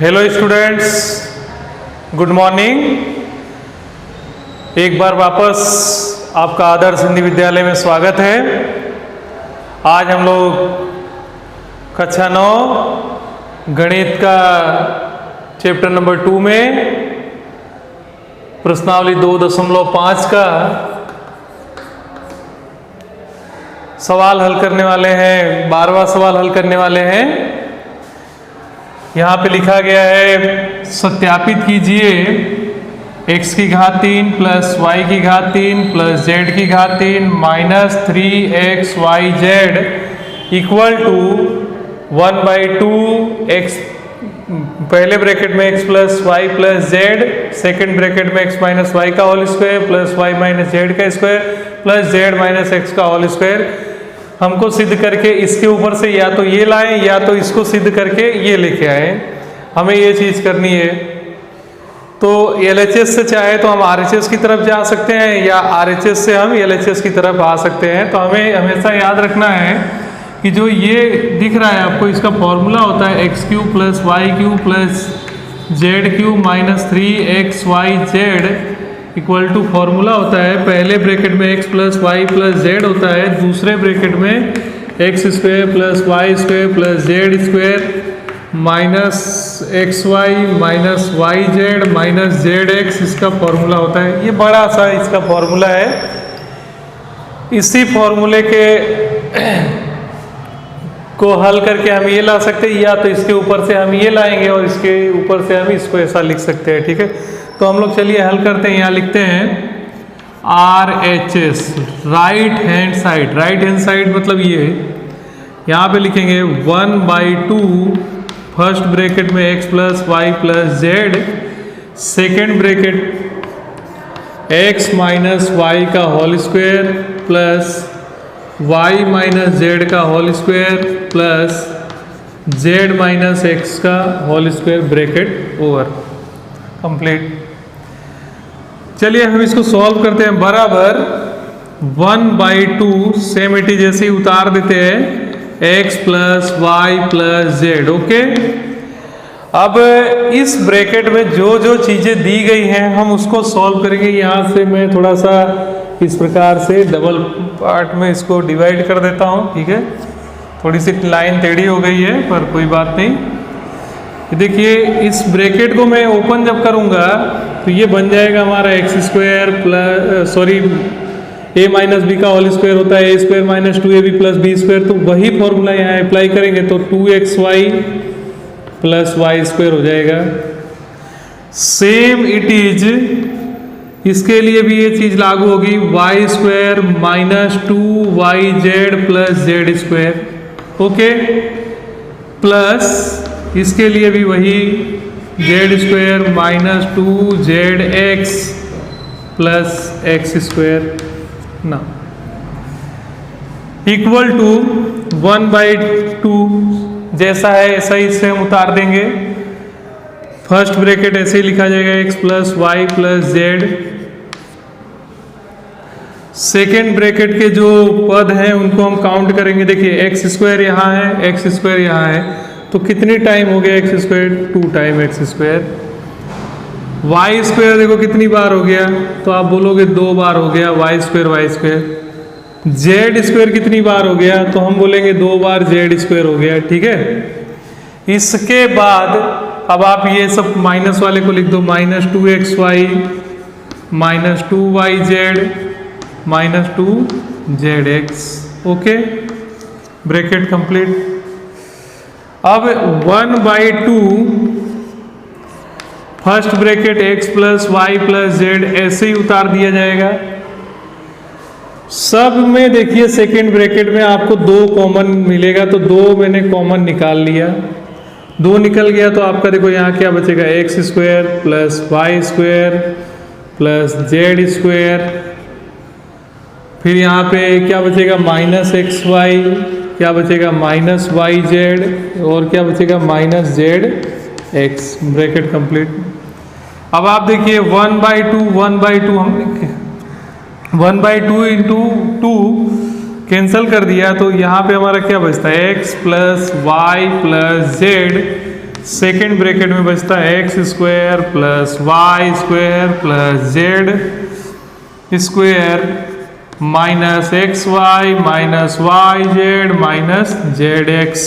Hello students, good morning. एक बार वापस आपका आदर्श हिंदी विद्यालय में स्वागत है। आज हम लोग कक्षा 9 गणित का चैप्टर नंबर 2 में प्रश्नावली 2.5 का सवाल हल करने वाले हैं। 12वां सवाल हल करने वाले हैं। यहाँ पे लिखा गया है, सत्यापित कीजिए x की घात 3 प्लस y की घात 3 प्लस z की घात 3 minus 3xyz equal to 1/2 x पहले ब्रैकेट में x plus Y plus Z, second bracket में x माइनस वाई का whole square plus Y minus Z का square plus Z minus x का होल स्क्वायर। हमको सिद्ध करके इसके ऊपर से या तो ये लाएं या तो इसको सिद्ध करके ये लेके आए। हमें ये चीज़ करनी है। तो LHS से चाहे तो हम RHS की तरफ जा सकते हैं या RHS से हम LHS की तरफ आ सकते हैं। तो हमें हमेशा याद रखना है कि जो ये दिख रहा है आपको, इसका फॉर्मूला होता है x³ plus y³ plus z³ minus 3xyz equal to formula होता है, पहले ब्रैकेट में x plus Y plus z होता है, दूसरे ब्रैकेट में x² plus y square plus z square minus xy minus yz minus zx इसका फॉर्मूला होता है। ये बड़ा सा इसका फॉर्मूला है। इसी फॉर्मूले के को हल करके हम ये ला सकते हैं या तो इसके ऊपर से हम ये लाएंगे और इसके ऊपर से हम इसको ऐसा लिख सकते हैं। ठीक है, तो हम लोग चलिए हल करते हैं। यहाँ लिखते हैं RHS right hand side. Right hand side मतलब ये है, यहाँ पे लिखेंगे 1/2 फर्स्ट ब्रैकेट में x plus Y plus Z, second bracket x minus Y का whole square plus y minus Z का whole square plus z minus x का whole square bracket over complete. चलिए हम इसको सॉल्व करते हैं। बराबर 1/2 सेम इट इज जैसे ही उतार देते हैं x plus Y plus z. Okay, अब इस ब्रैकेट में जो जो चीज़ें दी गई हैं हम उसको सॉल्व करेंगे। यहाँ से मैं थोड़ा सा इस प्रकार से डबल पार्ट में इसको डिवाइड कर देता हूँ। ठीक है, थोड़ी सी लाइन टेढ़ी हो गई है पर कोई बात नहीं। देखिए इस ब्रैकेट को मैं ओपन जब करूँगा तो ये बन जाएगा हमारा x² plus a minus b का होल स्क्वायर होता है a² minus 2ab plus b²। तो वही फॉर्मूला यहाँ अप्लाई करेंगे तो 2xy प्लस y² हो जाएगा। सेम इट इज इसके लिए भी ये चीज़ लागू होगी, y² minus 2yz plus z²। Okay, plus इसके लिए भी वही z² minus 2zx plus x² ना इक्वल टू 1/2 जैसा है ऐसा ही इसे हम उतार देंगे। फर्स्ट ब्रैकेट ऐसे ही लिखा जाएगा x plus Y plus Z, second bracket के जो पद हैं उनको हम काउंट करेंगे। देखिए x² यहाँ है, x² यहाँ है, तो कितनी टाइम हो गया x²? 2 time x²। y² देखो कितनी बार हो गया, तो आप बोलोगे 2 बार हो गया y²। z² कितनी बार हो गया, तो हम बोलेंगे 2 बार z² हो गया। ठीक है, इसके बाद अब आप ये सब माइनस वाले को लिख दो, minus 2xy minus 2yz minus 2zx। Okay, bracket complete. अब 1/2 first bracket x plus Y plus z ऐसे ही उतार दिया जाएगा। सब में देखिए सेकेंड ब्रैकेट में आपको 2 कॉमन मिलेगा, तो 2 मैंने कॉमन निकाल लिया। 2 निकल गया तो आपका देखो यहाँ क्या बचेगा, x² plus y² plus z²। फिर यहाँ पे क्या बचेगा, माइनस xy, क्या बचेगा माइनस yz और क्या बचेगा माइनस zx। Bracket complete. अब आप देखिए 1/2 हम लिखे 1/2 इंटू 2 कैंसिल कर दिया, तो यहाँ पे हमारा क्या बचता है x plus Y plus Z second bracket में बचता है x square plus y square plus z square minus x y minus y z minus z x.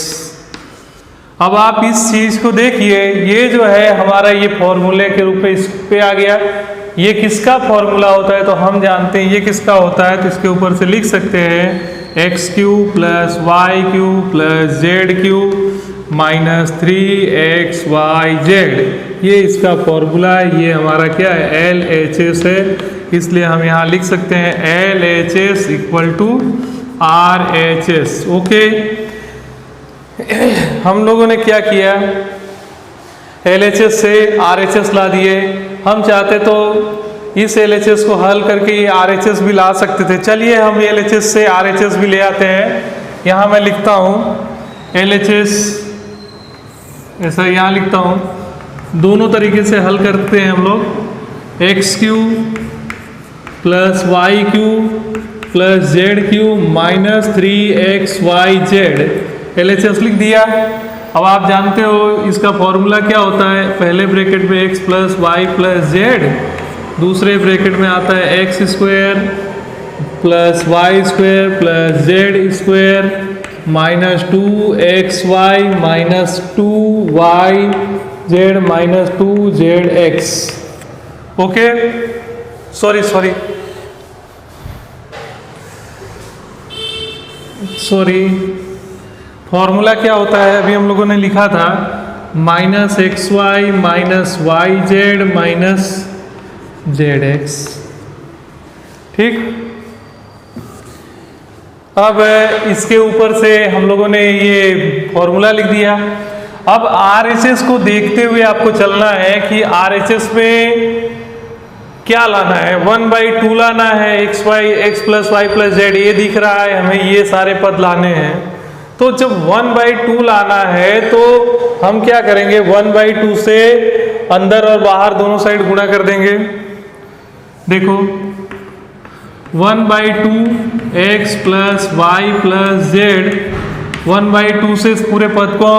अब आप इस चीज को देखिए, ये जो है हमारा ये फॉर्मूले के रूप में इस पे आ गया। ये किसका फॉर्मूला होता है तो हम जानते हैं ये किसका होता है, तो इसके ऊपर से लिख सकते हैं x cube plus y cube plus z cube minus 3x y z। ये इसका फॉर्मूला है, ये हमारा क्या है LHS है, इसलिए हम यहाँ लिख सकते हैं LHS equal to RHS। Okay, हम लोगों ने क्या किया, LHS से RHS ला दिए। हम चाहते तो इस LHS को हल करके ये RHS भी ला सकते थे। चलिए हम LHS से RHS भी ले आते हैं। यहाँ मैं लिखता हूँ LHS, ऐसा यहाँ लिखता हूँ। दोनों तरीके से हल करते हैं हम लोग, x cube plus y cube plus z cube minus 3x y z। LHS लिख दिया। अब आप जानते हो इसका फॉर्मूला क्या होता है, पहले ब्रैकेट में x plus Y plus z, दूसरे ब्रैकेट में आता है x square plus y square plus z square minus 2xy minus 2y z minus 2zx। Okay, sorry formula क्या होता है अभी हम लोगों ने लिखा था, minus x y minus y z minus z x. ठीक, अब इसके ऊपर से हम लोगों ने ये फॉर्मूला लिख दिया। अब RHS को देखते हुए आपको चलना है कि RHS में क्या लाना है, 1/2 लाना है, x plus Y plus z ये दिख रहा है हमें, ये सारे पद लाने हैं। तो जब 1/2 लाना है तो हम क्या करेंगे, 1/2 से अंदर और बाहर दोनों साइड गुणा कर देंगे। देखो 1/2 x plus Y plus z, 1/2 से पूरे पद को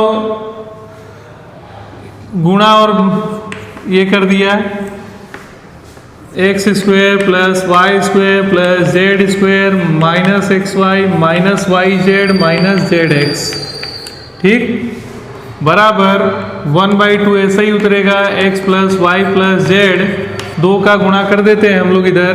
गुणा और ये कर दिया, x square plus y square plus z square minus x y minus y z minus z x. ठीक, बराबर 1/2 ऐसा ही उतरेगा, x plus Y plus z, 2 का गुणा कर देते हैं हम लोग इधर।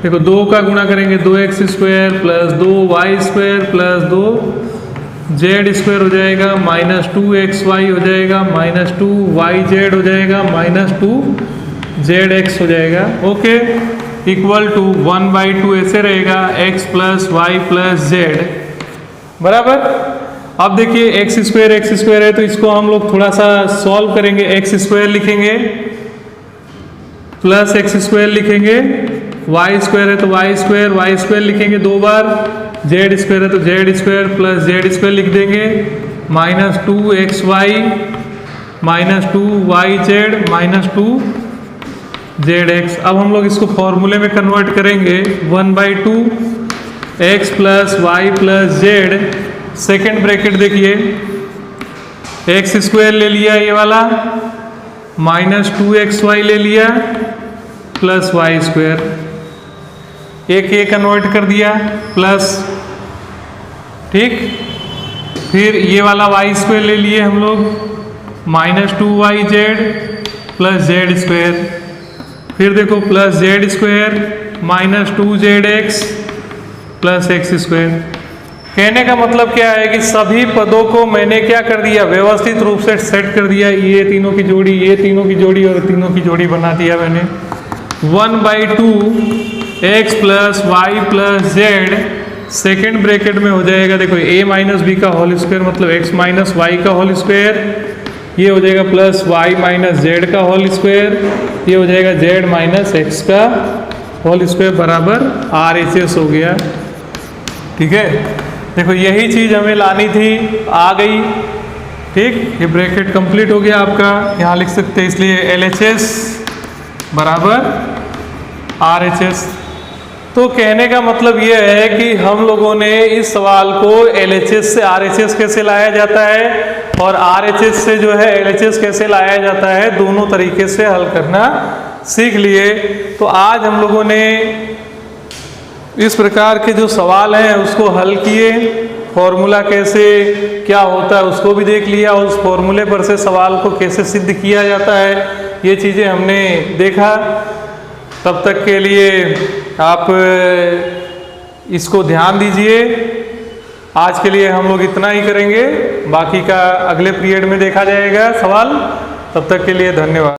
देखो 2 का गुणा करेंगे 2x square plus 2y square plus 2z square हो जाएगा माइनस 2xy हो जाएगा माइनस 2yz हो जाएगा माइनस 2zx हो जाएगा। ओके, इक्वल टू 1/2 ऐसे रहेगा, x plus Y plus z बराबर। अब देखिए एक्स स्क्वायर है तो इसको हम लोग थोड़ा सा सॉल्व करेंगे। एक्स स्क्वायर लिखेंगे प्लस एक्स स्क्वायर लिखेंगे, वाई स्क्वायर है तो वाई स्क्वायर लिखेंगे 2 बार, जेड स्क्वायर है तो Z square plus z square लिख देंगे minus 2xy minus 2yz minus 2zx। अब हम लोग इसको फॉर्मूले में कन्वर्ट करेंगे, 1/2 x plus Y plus Z, second bracket देखिए एक्स स्क्वायर ले लिया ये वाला माइनस 2xy ले लिया प्लस वाई स्क्वायर, एक ये कन्वर्ट कर दिया प्लस। ठीक, फिर ये वाला वाई स्क्वायर ले लिए हम लोग minus 2yz plus z square, फिर देखो plus z square minus 2zx plus x square. कहने का मतलब क्या है कि सभी पदों को मैंने क्या कर दिया, व्यवस्थित रूप से सेट कर दिया, ये तीनों की जोड़ी, ये तीनों की जोड़ी और तीनों की जोड़ी बना दिया मैंने। 1/2 x plus Y plus Z, second bracket में हो जाएगा देखो a माइनस बी का होल स्क्वायर मतलब x माइनस वाई का होल स्क्वायर, ये हो जाएगा प्लस y माइनस जेड का होल स्क्वायर, ये हो जाएगा z माइनस एक्स का होल स्क्वायर बराबर RHS हो गया। ठीक है, देखो यही चीज़ हमें लानी थी, आ गई। ठीक, ये ब्रैकेट कंप्लीट हो गया आपका, यहाँ लिख सकते हैं, इसलिए LHS बराबर RHS। तो कहने का मतलब ये है कि हम लोगों ने इस सवाल को LHS से RHS कैसे लाया जाता है और RHS से जो है LHS कैसे लाया जाता है, दोनों तरीके से हल करना सीख लिए। तो आज हम लोगों ने इस प्रकार के जो सवाल हैं उसको हल किए, फॉर्मूला कैसे क्या होता है उसको भी देख लिया, उस फॉर्मूले पर से सवाल को कैसे सिद्ध किया जाता है ये चीज़ें हमने देखा। तब तक के लिए आप इसको ध्यान दीजिए। आज के लिए हम लोग इतना ही करेंगे, बाकी का अगले पीरियड में देखा जाएगा सवाल। तब तक के लिए धन्यवाद।